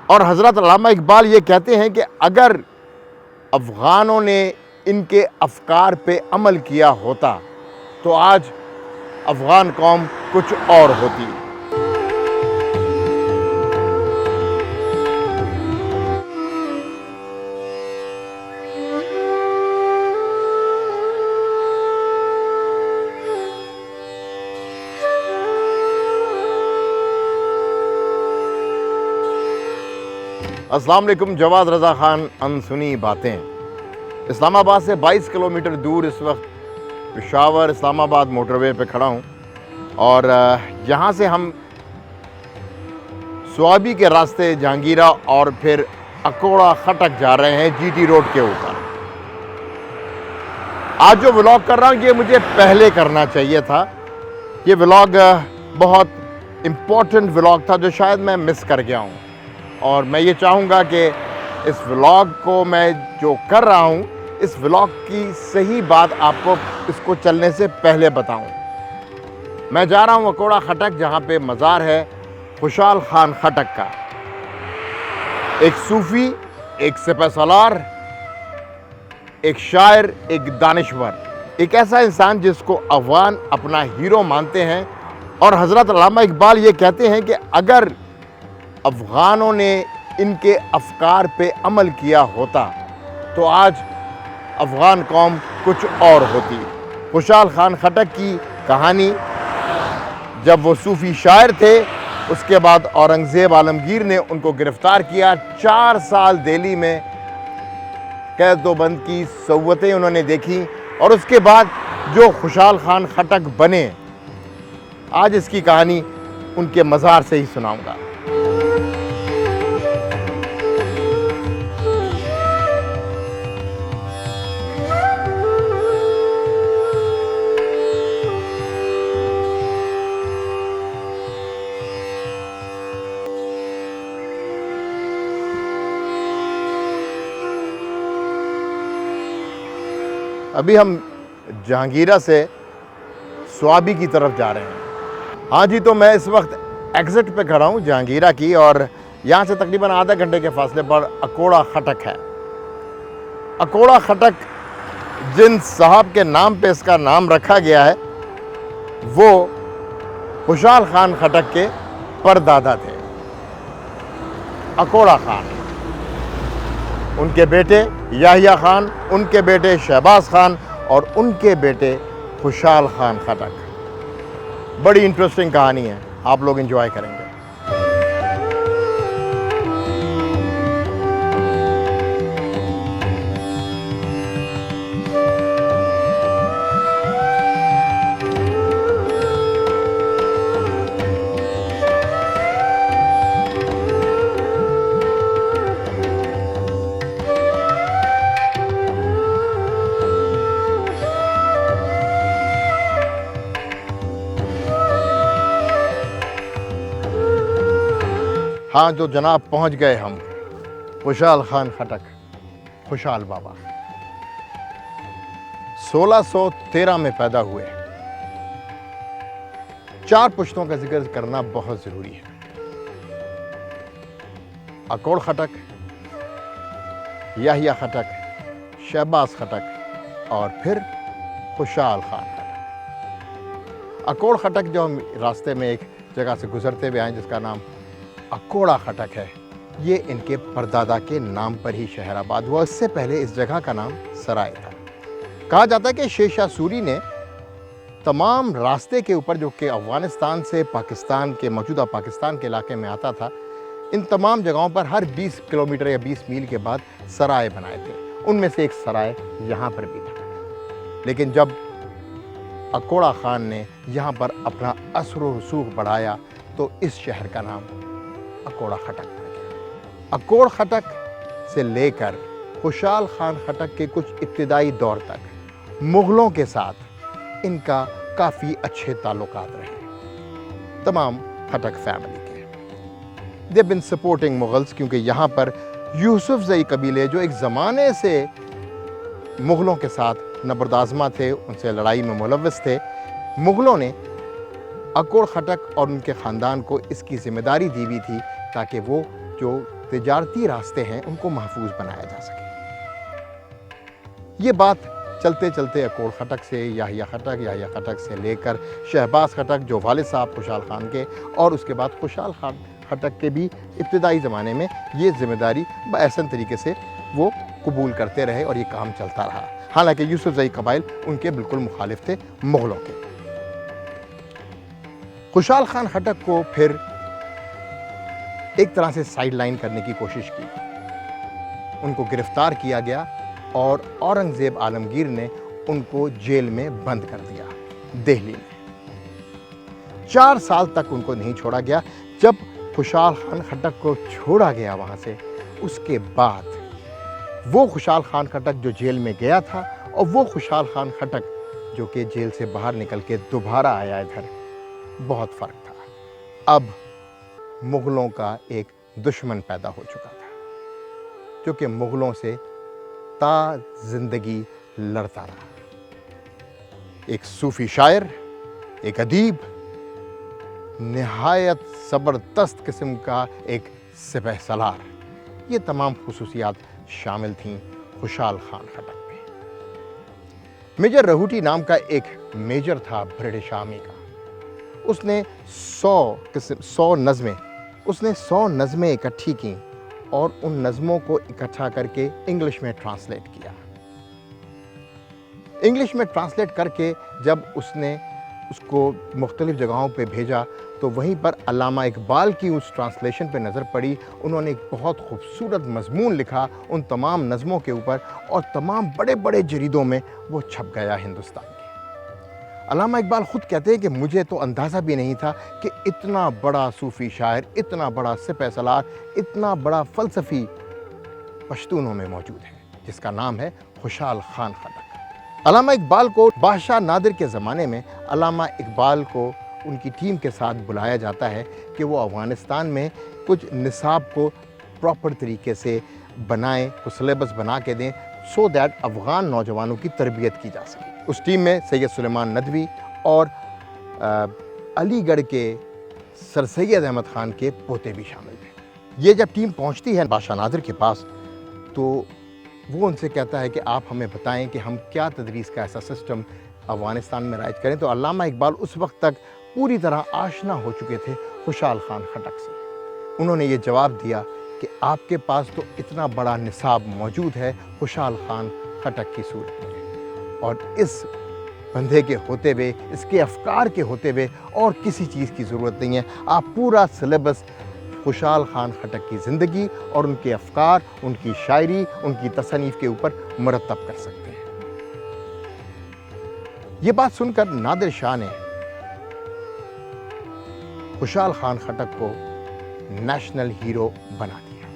اور حضرت علامہ اقبال یہ کہتے ہیں کہ اگر افغانوں نے ان کے افکار پہ عمل کیا ہوتا تو آج افغان قوم کچھ اور ہوتی۔ السلام علیکم، جواد رضا خان انسنی باتیں۔ اسلام آباد سے 22 کلومیٹر دور اس وقت پشاور اسلام آباد موٹر وے پہ کھڑا ہوں، اور یہاں سے ہم سوابی کے راستے جہانگیرہ اور پھر اکوڑا خٹک جا رہے ہیں جی ٹی روڈ کے اوپر۔ آج جو ولاگ کر رہا ہوں یہ مجھے پہلے کرنا چاہیے تھا۔ یہ ولاگ بہت امپورٹنٹ ولاگ تھا جو شاید میں مس کر گیا ہوں، اور میں یہ چاہوں گا کہ اس ولاگ کو میں جو کر رہا ہوں اس ولاگ کی صحیح بات آپ کو اس کو چلنے سے پہلے بتاؤں۔ میں جا رہا ہوں اکوڑا خٹک، جہاں پہ مزار ہے خوشحال خان خٹک کا، ایک صوفی، ایک سپہ سالار، ایک شاعر، ایک دانشور، ایک ایسا انسان جس کو افغان اپنا ہیرو مانتے ہیں۔ اور حضرت علامہ اقبال یہ کہتے ہیں کہ اگر افغانوں نے ان کے افکار پہ عمل کیا ہوتا تو آج افغان قوم کچھ اور ہوتی۔ خوشحال خان خٹک کی کہانی، جب وہ صوفی شاعر تھے، اس کے بعد اورنگزیب عالمگیر نے ان کو گرفتار کیا، 4 سال دہلی میں قید و بند کی صعوبتیں انہوں نے دیکھی، اور اس کے بعد جو خوشحال خان خٹک بنے، آج اس کی کہانی ان کے مزار سے ہی سناؤں گا۔ ابھی ہم جہانگیرہ سے سوابی کی طرف جا رہے ہیں۔ ہاں جی، تو میں اس وقت ایگزٹ پہ کھڑا ہوں جہانگیرہ کی، اور یہاں سے تقریباً آدھا گھنٹے کے فاصلے پر اکوڑا خٹک ہے۔ اکوڑا خٹک جن صاحب کے نام پہ اس کا نام رکھا گیا ہے وہ خوشحال خان خٹک کے پردادا تھے، اکوڑا خان۔ ان کے بیٹے یحییٰ خان، ان کے بیٹے شہباز خان، اور ان کے بیٹے خوشحال خان خٹک۔ بڑی انٹرسٹنگ کہانی ہے، آپ لوگ انجوائے کریں گے۔ ہاں جو جناب، پہنچ گئے ہم خوشحال خان خٹک، خوشحال بابا 1613 میں پیدا ہوئے۔ 4 پشتوں کا ذکر کرنا بہت ضروری ہے: اکوڑ خٹک، یحییٰ خٹک، شہباز خٹک، اور پھر خوشحال خان خٹک۔ اکوڑ خٹک جو ہم راستے میں ایک جگہ سے گزرتے ہوئے آئیں جس کا نام اکوڑا خٹک ہے، یہ ان کے پردادا کے نام پر ہی شہر آباد ہوا۔ اس سے پہلے اس جگہ کا نام سرائے تھا۔ کہا جاتا ہے کہ شیر شاہ سوری نے تمام راستے کے اوپر، جو کہ افغانستان سے پاکستان کے موجودہ پاکستان کے علاقے میں آتا تھا، ان تمام جگہوں پر ہر 20 کلومیٹر یا 20 میل کے بعد سرائے بنائے تھے۔ ان میں سے ایک سرائے یہاں پر بھی تھا، لیکن جب اکوڑا خان نے یہاں پر اپنا اثر و رسوخ بڑھایا تو اس شہر کا نام اکوڑا خٹک پڑ گیا۔ اکوڑ خٹک سے لے کر خوشحال خان خٹک کے کچھ ابتدائی دور تک مغلوں کے ساتھ ان کا کافی اچھے تعلقات رہے، تمام خٹک فیملی کے۔ they've been supporting مغلز، کیونکہ یہاں پر یوسف زئی قبیلے جو ایک زمانے سے مغلوں کے ساتھ نبردآزما تھے، ان سے لڑائی میں ملوث تھے، مغلوں نے اکوڑ خٹک اور ان کے خاندان کو اس کی ذمہ داری دی ہوئی تھی تاکہ وہ جو تجارتی راستے ہیں ان کو محفوظ بنایا جا سکے۔ یہ بات چلتے چلتے اکوڑ خٹک سے یحییٰ خٹک سے لے کر شہباز خٹک جو والد صاحب خوشحال خان کے، اور اس کے بعد خوشحال خان خٹک کے بھی ابتدائی زمانے میں یہ ذمہ داری بأحسن طریقے سے وہ قبول کرتے رہے اور یہ کام چلتا رہا، حالانکہ یوسف زئی قبائل ان کے بالکل مخالف تھے مغلوں کے۔ خوشحال خان خٹک کو پھر ایک طرح سے سائیڈ لائن کرنے کی کوشش کی، ان کو گرفتار کیا گیا اور اورنگزیب عالمگیر نے ان کو جیل میں بند کر دیا دہلی میں۔ 4 سال تک ان کو نہیں چھوڑا گیا۔ جب خوشحال خان خٹک کو چھوڑا گیا وہاں سے، اس کے بعد وہ خوشحال خان خٹک جو جیل میں گیا تھا اور وہ خوشحال خان خٹک جو کہ جیل سے باہر نکل کے دوبارہ آیا ادھر، بہت فرق تھا۔ اب مغلوں کا ایک دشمن پیدا ہو چکا تھا جو کہ مغلوں سے تا زندگی لڑتا رہا۔ ایک صوفی شاعر، ایک ادیب، نہایت زبردست قسم کا ایک سپہ سالار، یہ تمام خصوصیات شامل تھیں خوشحال خان خٹک میں۔ میجر رہوٹی نام کا ایک میجر تھا برٹش آرمی کا، اس نے 100 نظمیں اکٹھی کیں اور ان نظموں کو اکٹھا کر کے انگلش میں ٹرانسلیٹ کیا۔ انگلش میں ٹرانسلیٹ کر کے جب اس نے اس کو مختلف جگہوں پہ بھیجا تو وہیں پر علامہ اقبال کی اس ٹرانسلیشن پہ نظر پڑی۔ انہوں نے ایک بہت خوبصورت مضمون لکھا ان تمام نظموں کے اوپر، اور تمام بڑے بڑے جریدوں میں وہ چھپ گیا ہندوستان کے۔ علامہ اقبال خود کہتے ہیں کہ مجھے تو اندازہ بھی نہیں تھا کہ اتنا بڑا صوفی شاعر، اتنا بڑا سپہ سالار، اتنا بڑا فلسفی پشتونوں میں موجود ہے، جس کا نام ہے خوشحال خان خٹک۔ علامہ اقبال کو بادشاہ نادر کے زمانے میں علامہ اقبال کو ان کی ٹیم کے ساتھ بلایا جاتا ہے کہ وہ افغانستان میں کچھ نصاب کو پراپر طریقے سے بنائیں، کچھ سلیبس بنا کے دیں، سو دیٹ افغان نوجوانوں کی تربیت کی جا سکے۔ اس ٹیم میں سید سلیمان ندوی اور علی گڑھ کے سر سید احمد خان کے پوتے بھی شامل تھے۔ یہ جب ٹیم پہنچتی ہے بادشاہ نادر کے پاس تو وہ ان سے کہتا ہے کہ آپ ہمیں بتائیں کہ ہم کیا تدریس کا ایسا سسٹم افغانستان میں رائج کریں۔ تو علامہ اقبال اس وقت تک پوری طرح آشنا ہو چکے تھے خوشحال خان خٹک سے۔ انہوں نے یہ جواب دیا کہ آپ کے پاس تو اتنا بڑا نصاب موجود ہے خوشحال خان خٹک کی صورت میں، اور اس بندے کے ہوتے ہوئے، اس کے افکار کے ہوتے ہوئے اور کسی چیز کی ضرورت نہیں ہے۔ آپ پورا سلیبس خوشحال خان خٹک کی زندگی اور ان کے افکار، ان کی شاعری، ان کی تصانیف کے اوپر مرتب کر سکتے ہیں۔ یہ بات سن کر نادر شاہ نے خوشحال خان خٹک کو نیشنل ہیرو بنا دیا۔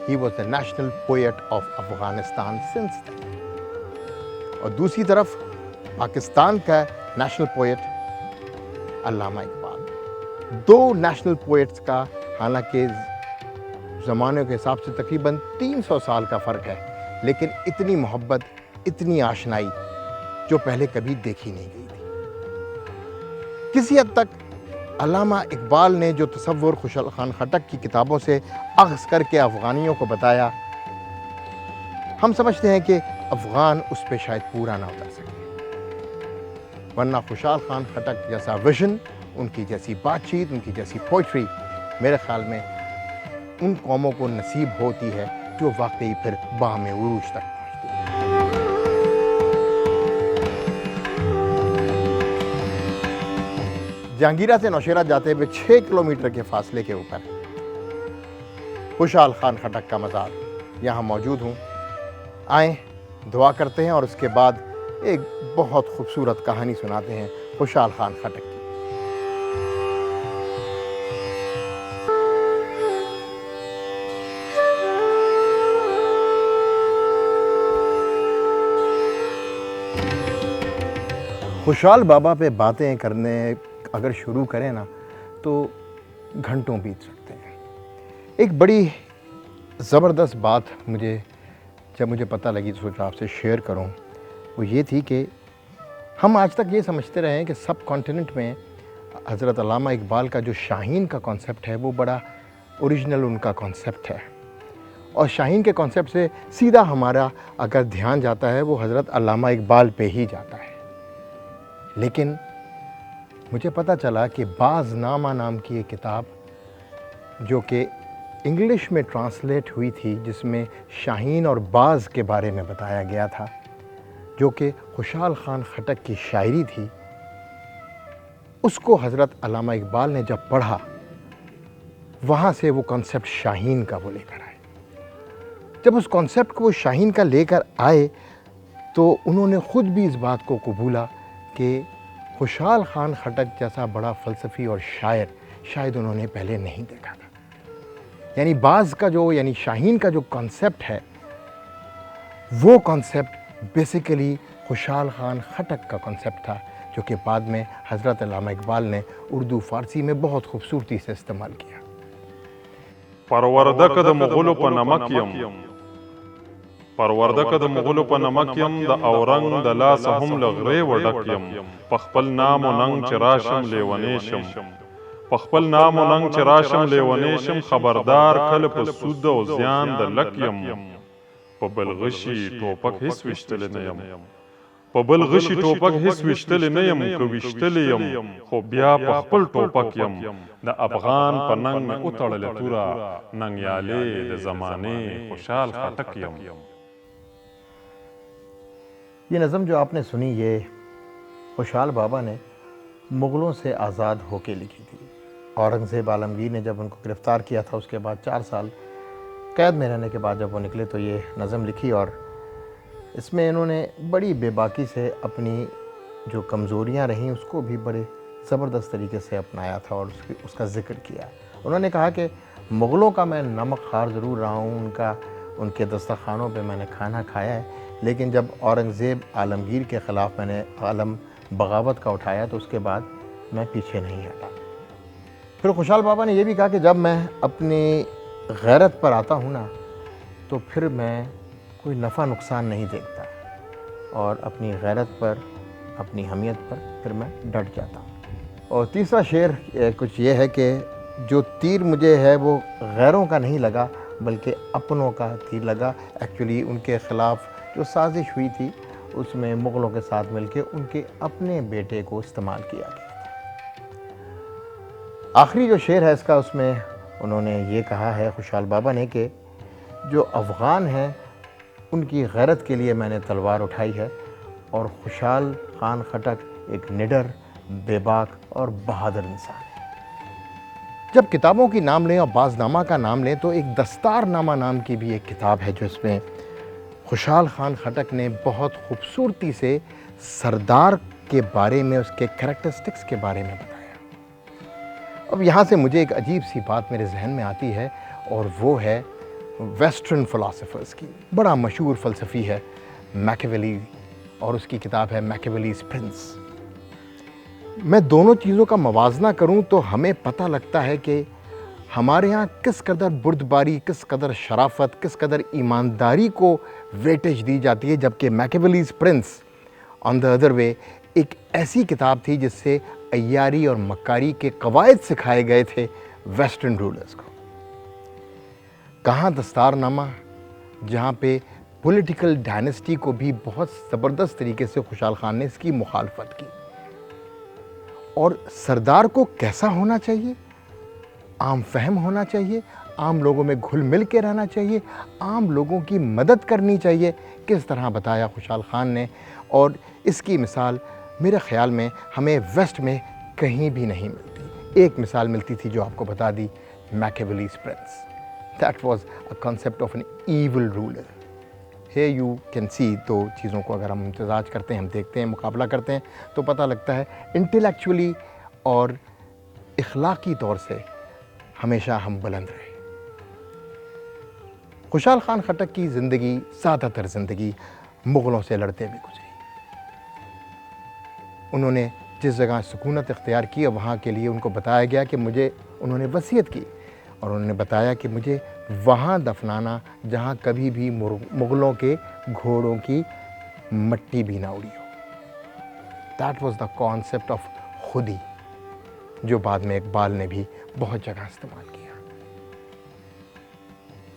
He was the national poet of Afghanistan since then۔ اور دوسری طرف پاکستان کا نیشنل پوئٹ علامہ اقبال۔ 2 نیشنل پوئٹس کا حالانکہ زمانے کے حساب سے تقریباً 300 سال کا فرق ہے، لیکن اتنی محبت، اتنی آشنائی جو پہلے کبھی دیکھی نہیں گئی تھی۔ کسی حد تک علامہ اقبال نے جو تصور خوشحال خان خٹک کی کتابوں سے اخذ کر کے افغانیوں کو بتایا، ہم سمجھتے ہیں کہ افغان اس پہ شاید پورا نہ اتر سکے، ورنہ خوشحال خان خٹک جیسا ویژن، ان کی جیسی بات چیت، ان کی جیسی پوئٹری میرے خیال میں ان قوموں کو نصیب ہوتی ہے جو واقعی پھر باہم عروج تک پہنچتی ہے۔ جہانگیرہ سے نوشیرہ جاتے ہوئے 6 کلومیٹر کے فاصلے کے اوپر خوشحال خان خٹک کا مزار یہاں موجود ہوں۔ آئیں دعا کرتے ہیں اور اس کے بعد ایک بہت خوبصورت کہانی سناتے ہیں خوشحال خان خٹک کی۔ خوشحال بابا پہ باتیں کرنے اگر شروع کریں نا تو گھنٹوں بیت سکتے ہیں۔ ایک بڑی زبردست بات جب مجھے پتہ لگی تو سوچا آپ سے شیئر کروں، وہ یہ تھی کہ ہم آج تک یہ سمجھتے رہے ہیں کہ سب کانٹیننٹ میں حضرت علامہ اقبال کا جو شاہین کا کانسیپٹ ہے وہ بڑا اوریجنل ان کا کانسیپٹ ہے، اور شاہین کے کانسیپٹ سے سیدھا ہمارا اگر دھیان جاتا ہے وہ حضرت علامہ اقبال پہ ہی جاتا ہے۔ لیکن مجھے پتہ چلا کہ باز نامہ نام کی ایک کتاب جو کہ انگلش میں ٹرانسلیٹ ہوئی تھی، جس میں شاہین اور باز کے بارے میں بتایا گیا تھا، جو کہ خوشحال خان خٹک کی شاعری تھی، اس کو حضرت علامہ اقبال نے جب پڑھا، وہاں سے وہ کانسیپٹ شاہین کا وہ لے کر آئے۔ جب اس کانسیپٹ کو شاہین کا لے کر آئے تو انہوں نے خود بھی اس بات کو قبولا کہ خوشحال خان خٹک جیسا بڑا فلسفی اور شاعر شاید انہوں نے پہلے نہیں دیکھا تھا۔ یعنی باز کا یعنی شاہین کا جو کانسیپٹ ہے، وہ کانسیپٹ بیسیکلی خوشحال خان خٹک کا کانسیپٹ تھا، جو کہ بعد میں حضرت علامہ اقبال نے اردو فارسی میں بہت خوبصورتی سے استعمال کیا۔ پروردک د مغلو په نمک یم، پروردک د مغلو په نمک یم، د اورنګ د لاسه هم له غرې وډک یم، په خپل نام و ننګ چې راشم لیونی شم، په خپل نام و ننګ چې راشم لیونی شم، خبردار کله په سود او زیان د لک یم، په بل غشي ټوپک هیڅ ویشتلی نه یم، په بل غشي ټوپک هیڅ ویشتلی نه یم، که ویشتلی یم خو بیا په خپل ټوپک یم، د افغان په ننګ مې وتړلې توره، ننګیالې د زمانې خوشحال خټک یم۔ یہ نظم جو آپ نے سنی، یہ خوشحال بابا نے مغلوں سے آزاد ہو کے لکھی تھی۔ اورنگزیب عالمگیر نے جب ان کو گرفتار کیا تھا، اس کے بعد 4 سال قید میں رہنے کے بعد جب وہ نکلے تو یہ نظم لکھی، اور اس میں انہوں نے بڑی بے باکی سے اپنی جو کمزوریاں رہیں اس کو بھی بڑے زبردست طریقے سے اپنایا تھا اور اس کا ذکر کیا۔ انہوں نے کہا کہ مغلوں کا میں نمک خوار ضرور رہا ہوں، ان کے دسترخوانوں پہ میں نے کھانا کھایا ہے، لیکن جب اورنگزیب عالمگیر کے خلاف میں نے علم بغاوت کا اٹھایا تو اس کے بعد میں پیچھے نہیں ہٹا۔ پھر خوشحال بابا نے یہ بھی کہا کہ جب میں اپنی غیرت پر آتا ہوں نا تو پھر میں کوئی نفع نقصان نہیں دیکھتا، اور اپنی غیرت پر، اپنی حمیت پر پھر میں ڈٹ جاتا ہوں۔ اور تیسرا شعر کچھ یہ ہے کہ جو تیر مجھے ہے وہ غیروں کا نہیں لگا بلکہ اپنوں کا تیر لگا۔ ایکچولی ان کے خلاف جو سازش ہوئی تھی اس میں مغلوں کے ساتھ مل کے ان کے اپنے بیٹے کو استعمال کیا گیا تھا۔ آخری جو شعر ہے اس کا، اس میں انہوں نے یہ کہا ہے خوشحال بابا نے کہ جو افغان ہیں ان کی غیرت کے لیے میں نے تلوار اٹھائی ہے، اور خوشحال خان خٹک ایک نڈر، بے باک اور بہادر انسان ہے۔ جب کتابوں کی نام لیں اور باز نامہ کا نام لیں تو ایک دستار نامہ نام کی بھی ایک کتاب ہے، جو اس میں خوشحال خان خٹک نے بہت خوبصورتی سے سردار کے بارے میں، اس کے کریکٹرسٹکس کے بارے میں بتایا۔ اب یہاں سے مجھے ایک عجیب سی بات میرے ذہن میں آتی ہے، اور وہ ہے ویسٹرن فلاسفرز کی۔ بڑا مشہور فلسفی ہے میکیویلی، اور اس کی کتاب ہے میکیویلیز پرنس۔ میں دونوں چیزوں کا موازنہ کروں تو ہمیں پتہ لگتا ہے کہ ہمارے ہاں کس قدر بردباری، کس قدر شرافت، کس قدر ایمانداری کو ویٹیج دی جاتی ہے، جبکہ میکیویلیز prince on the other way ایک ایسی کتاب تھی جس سے عیاری اور مکاری کے قواعد سکھائے گئے تھے ویسٹرن رولرز کو۔ کہاں دستار نامہ، جہاں پہ پولیٹیکل ڈائنسٹی کو بھی بہت زبردست طریقے سے خوشحال خان نے اس کی مخالفت کی، اور سردار کو کیسا ہونا چاہیے، عام فہم ہونا چاہیے، عام لوگوں میں گھل مل کے رہنا چاہیے، عام لوگوں کی مدد کرنی چاہیے، کس طرح بتایا خوشحال خان نے۔ اور اس کی مثال میرے خیال میں ہمیں ویسٹ میں کہیں بھی نہیں ملتی۔ ایک مثال ملتی تھی جو آپ کو بتا دی، Machiavelli's prince. That was a concept of an evil ruler. ہے یو کین سی، دو چیزوں کو اگر ہم امتزاج کرتے ہیں، ہم دیکھتے ہیں، مقابلہ کرتے ہیں تو پتہ لگتا ہے انٹلیکچولی اور اخلاقی طور سے ہمیشہ ہم بلند رہے۔ خوشحال خان خٹک کی زندگی، زیادہ تر زندگی مغلوں سے لڑتے ہوئے گزری۔ انہوں نے جس جگہ سکونت اختیار کی، وہاں کے لیے ان کو بتایا گیا کہ انہوں نے وصیت کی، اور انہوں نے بتایا کہ مجھے وہاں دفنانا جہاں کبھی بھی مغلوں کے گھوڑوں کی مٹی بھی نہ اڑی ہو۔ That was the concept of خودی، جو بعد میں اقبال نے بھی بہت جگہ استعمال کیا۔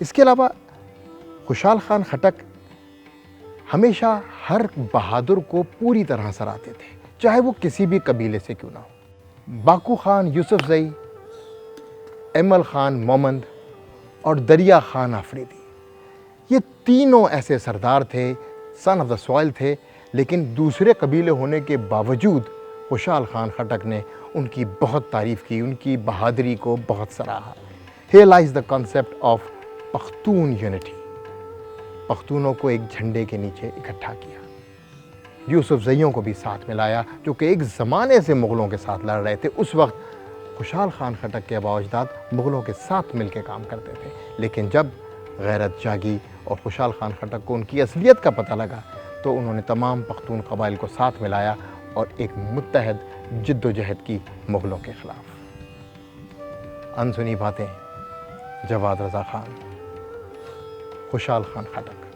اس کے علاوہ خوشحال خان خٹک ہمیشہ ہر بہادر کو پوری طرح سراہتے تھے، چاہے وہ کسی بھی قبیلے سے کیوں نہ ہو۔ باکو خان یوسف زئی، ایمل خان مومند اور دریا خان آفریدی، یہ تینوں ایسے سردار تھے، سن آف دا سوائل تھے، لیکن دوسرے قبیلے ہونے کے باوجود خوشحال خان خٹک نے ان کی بہت تعریف کی، ان کی بہادری کو بہت سراہا۔ Here lies the concept of Pakhtun unity, پختونوں کو ایک جھنڈے کے نیچے اکٹھا کیا، یوسف زئیوں کو بھی ساتھ ملایا جو کہ ایک زمانے سے مغلوں کے ساتھ لڑ رہے تھے۔ اس وقت خوشحال خان خٹک کے آباء و اجداد مغلوں کے ساتھ مل کے کام کرتے تھے، لیکن جب غیرت جاگی اور خوشحال خان خٹک کو ان کی اصلیت کا پتہ لگا تو انہوں نے تمام پختون قبائل کو ساتھ ملایا اور ایک متحد جد و جہد کی مغلوں کے خلاف۔ انسنی باتیں، جواد رضا خان، خوشحال خان خٹک۔